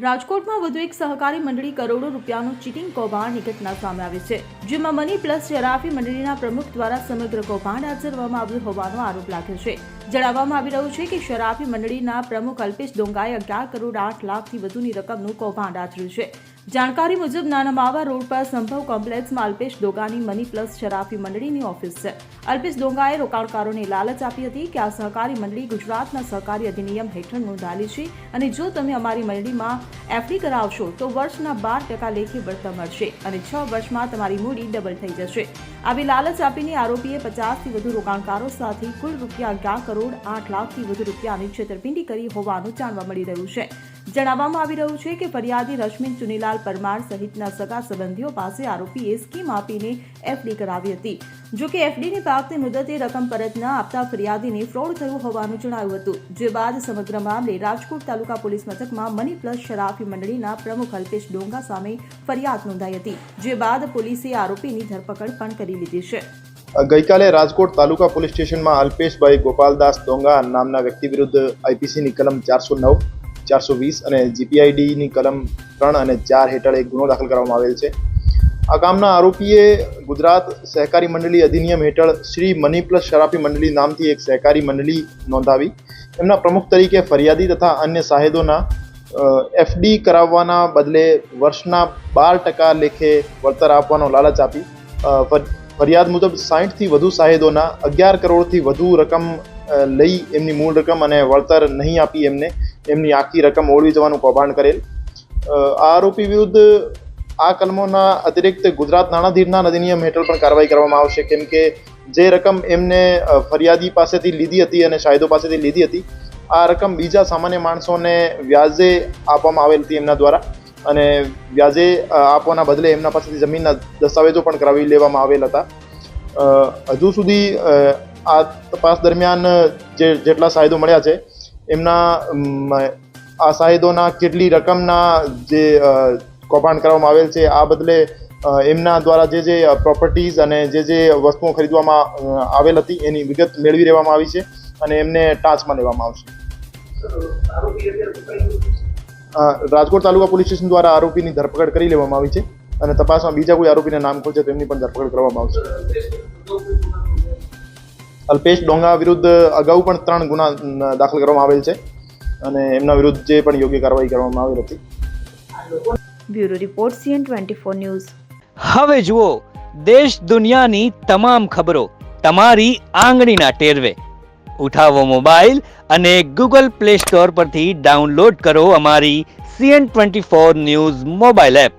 રાજકોટમાં વધુ એક સહકારી મંડળી કરોડો રૂપિયાનું ચીટિંગ કૌભાંડની ઘટના સામે આવી છે, જેમાં મની પ્લસ શરાફી મંડળીના પ્રમુખ દ્વારા સમગ્ર કૌભાંડ આચરવામાં આવ્યું હોવાનો આરોપ લાગ્યો છે। જણાવવામાં આવી રહ્યું છે કે શરાફી મંડળીના પ્રમુખ અલ્પેશ ડોંગાએ 11 કરોડ 8 લાખથી વધુની રકમનું કૌભાંડ આચર્યું છે। જાણકારી મુજબ નાના માવા રોડ પર સંભવ કોમ્પ્લેક્સમાં અલ્પેશ ડોંગાની મની પ્લસ શરાફી મંડળીની ઓફિસ છે। અલ્પેશ ડોંગાએ રોકાણકારોને લાલચ આપી હતી કે આ સહકારી મંડળી ગુજરાતના સહકારી અધિનિયમ હેઠળ નોંધાયેલી છે અને જો તમે અમારી મંડળીમાં એફડી કરાવશો તો વર્ષના 12% લેખે વળતર મળશે અને 6 વર્ષમાં તમારી મૂડી ડબલ થઈ જશે। આવી લાલચ આપીને આરોપીએ 50થી વધુ રોકાણકારો સાથે કુલ રૂપિયા 11 કરોડ 8 લાખથી વધુ રૂપિયાની છેતરપિંડી કરી હોવાનું જાણવા મળી રહ્યું છે। જણાવવામાં આવી રહ્યું છે કે ફરિયાદી રશ્મિન ચુનીલાલ પરમાર સહિતના સગા સંબંધીઓ પાસે આરોપીએ સ્કીમ આપીને એફડી કરાવી હતી। જો કે એફડીની પાકતી મુદતે રકમ પરત ન આપતા ફરિયાદીને ફ્રોડ થયું હોવાનું જણાવ્યું હતું, જે બાદ સમગ્ર મામલે રાજકોટ તાલુકા પોલીસ મથકમાં મની પ્લસ શરાફી મંડળીના પ્રમુખ અલ્પેશ ડોંગા સામે ફરિયાદ નોંધાઈ હતી, જે બાદ પોલીસે આરોપીની ધરપકડ પણ કરી લીધી છે। ગઈકાલે રાજકોટ તાલુકા પોલીસ સ્ટેશનમાં અલ્પેશભાઈ ગોપાલદાસ ડોંગા નામના વ્યક્તિ વિરુદ્ધ આઈપીસીની કલમ 409, 420 અને જીપીઆઈડીની કલમ 3 અને 4 હેઠળ એક ગુનો દાખલ કરવામાં આવેલ છે। આ કામના આરોપીએ ગુજરાત સહકારી મંડળી અધિનિયમ હેઠળ શ્રી મની પ્લસ શરાફી મંડળી નામથી એક સહકારી મંડળી નોંધાવી એમના પ્રમુખ તરીકે ફરિયાદી તથા અન્ય સાહેદોના એફડી કરાવવાના બદલે વર્ષના 12% લેખે વળતર આપવાનો લાલચ આપી ફરિયાદ મુજબ 60થી વધુ સાહેદોના 11 કરોડથી વધુ રકમ લઈ એમની મૂળ રકમ અને વળતર નહીં આપી એમની આખી રકમ ઓળવી જવાનું કૌભાંડ કરેલ। આ આરોપી વિરુદ્ધ આ કલમોના અતિરિક્ત ગુજરાત નાણાધીરનાર અધિનિયમ હેઠળ પણ કાર્યવાહી કરવામાં આવશે, કેમ કે જે રકમ એમને ફરિયાદી પાસેથી લીધી હતી અને સાહેદો પાસેથી લીધી હતી આ રકમ બીજા સામાન્ય માણસોને વ્યાજે આપવામાં આવેલ હતી એમના દ્વારા અને વ્યાજે આપવાના બદલે એમના પાસેથી જમીનના દસ્તાવેજો પણ કરાવી લેવામાં આવેલ હતા। હજુ સુધી આ તપાસ દરમિયાન જેટલા સાહેદો મળ્યા છે એમના આ સાહેદોના કેટલી રકમના જે કૌભાંડ કરવામાં આવેલ છે આ બદલે એમના દ્વારા જે પ્રોપર્ટીઝ અને જે વસ્તુઓ ખરીદવામાં આવેલ હતી એની વિગત મેળવી લેવામાં આવી છે અને એમને ટાંચમાં લેવામાં આવશે। રાજકોટ તાલુકા પોલીસ સ્ટેશન દ્વારા આરોપીની ધરપકડ કરી લેવામાં આવી છે અને તપાસમાં બીજા કોઈ આરોપીના નામ ખોલશે તેમની પણ ધરપકડ કરવામાં આવશે। અલ્પેશ ડોંગા વિરુદ્ધ અગાઉ પણ 3 ગુના દાખલ કરવામાં આવેલ છે અને એમના વિરુદ્ધ જે પણ યોગ્ય કાર્યવાહી કરવામાં આવેલ હતી। Bureau report CN24 news. હવે જુઓ દેશ દુનિયાની તમામ ખબરો તમારી આંગળીના ટેરવે। ઉઠાવો મોબાઈલ અને Google Play Store પરથી ડાઉનલોડ કરો અમારી CN24 ન્યૂઝ મોબાઈલ એપ।